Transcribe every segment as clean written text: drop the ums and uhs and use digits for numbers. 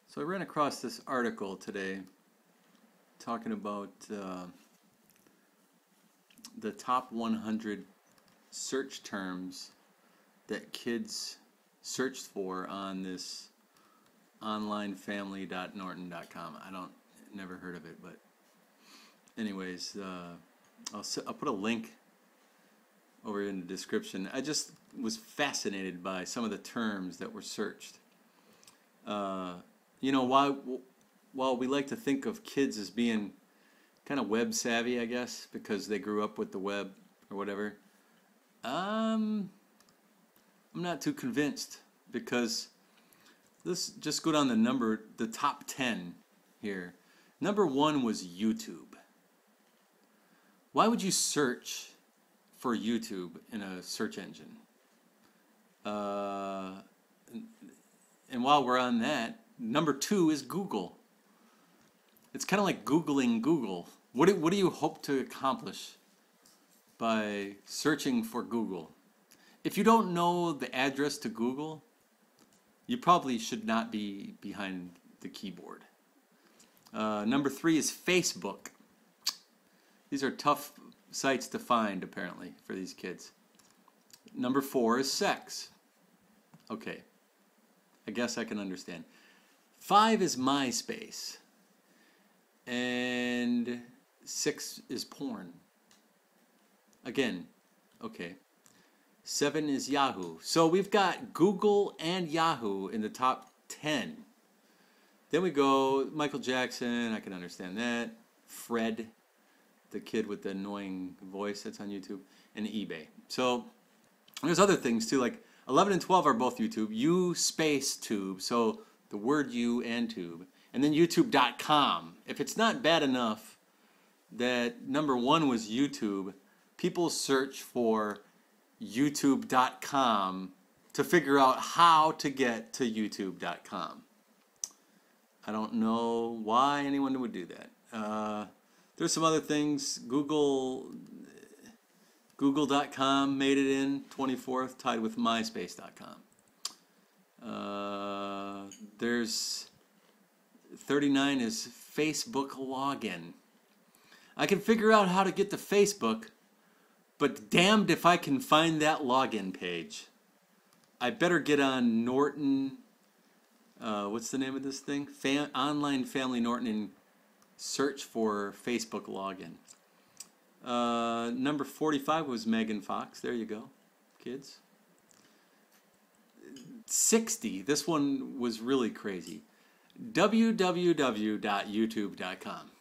So I ran across this article today talking about the top 100 search terms that kids searched for on this onlinefamily.norton.com. Never heard of it, but anyways, I'll put a link over in the description. I just was fascinated by some of the terms that were searched. You know, while we like to think of kids as being kind of web savvy, I guess, because they grew up with the web or whatever, I'm not too convinced, because let's just go down the top 10 here. Number 1 was YouTube. Why would you search for YouTube in a search engine? And while we're on that, number 2 is Google. It's kind of like Googling Google. What do you hope to accomplish by searching for Google? If you don't know the address to Google, you probably should not be behind the keyboard. Number 3 is Facebook. These are tough sites to find, apparently, for these kids. Number 4 is sex. Okay, I guess I can understand. 5 is MySpace. And 6 is porn. Again, okay. 7 is Yahoo. So we've got Google and Yahoo in the top 10. Then we go Michael Jackson, I can understand that. Fred, the kid with the annoying voice that's on YouTube, and eBay. So there's other things too, like 11 and 12 are both YouTube. U space tube, so the word U and tube. And then YouTube.com. If it's not bad enough that number 1 was YouTube, people search for YouTube.com to figure out how to get to YouTube.com. I don't know why anyone would do that. There's some other things. Google.com made it in 24th, tied with MySpace.com. There's 39 is Facebook login. I can figure out how to get to Facebook, but damned if I can find that login page. I better get on Norton. What's the name of this thing? Online Family Norton, and search for Facebook login. Number 45 was Megan Fox. There you go, kids. 60. This one was really crazy. www.youtube.com.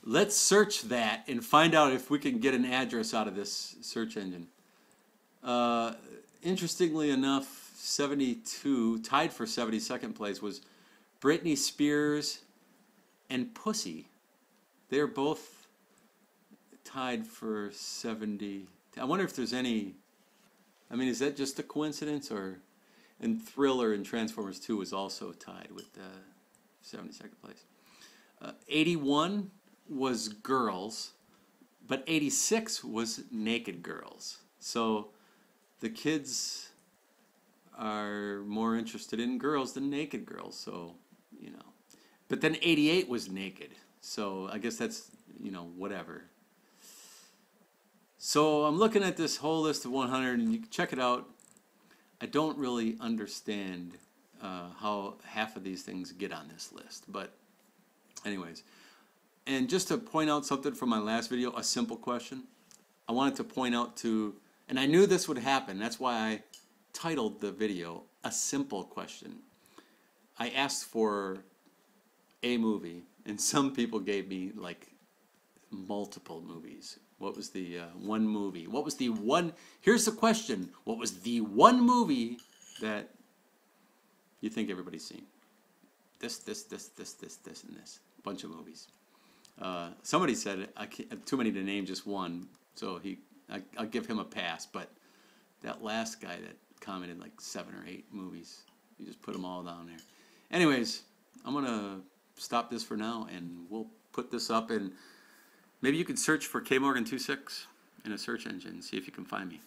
Let's search that and find out if we can get an address out of this search engine. Interestingly enough, 72, tied for 72nd place, was Britney Spears and Pussy. They're both tied for 70. I wonder if there's any, I mean, is that just a coincidence, or? And Thriller and Transformers 2 was also tied with 72nd place. 81 was girls, but 86 was naked girls. So the kids are more interested in girls than naked girls, so, you know. But then 88 was naked, so I guess that's, you know, whatever. So I'm looking at this whole list of 100, and you can check it out. I don't really understand how half of these things get on this list, but anyways. And just to point out something from my last video, a simple question. I wanted to point out to, and I knew this would happen, that's why I titled the video, A Simple Question. I asked for a movie, and some people gave me like multiple movies. What was the one movie? What was the one? Here's the question. What was the one movie that you think everybody's seen? This, and this. Bunch of movies. Somebody said I can't, too many to name just one, so I'll give him a pass. But that last guy that commented like 7 or 8 movies, you just put them all down there. Anyways, I'm gonna stop this for now, and we'll put this up, and maybe you can search for KMorgan26 in a search engine and see if you can find me.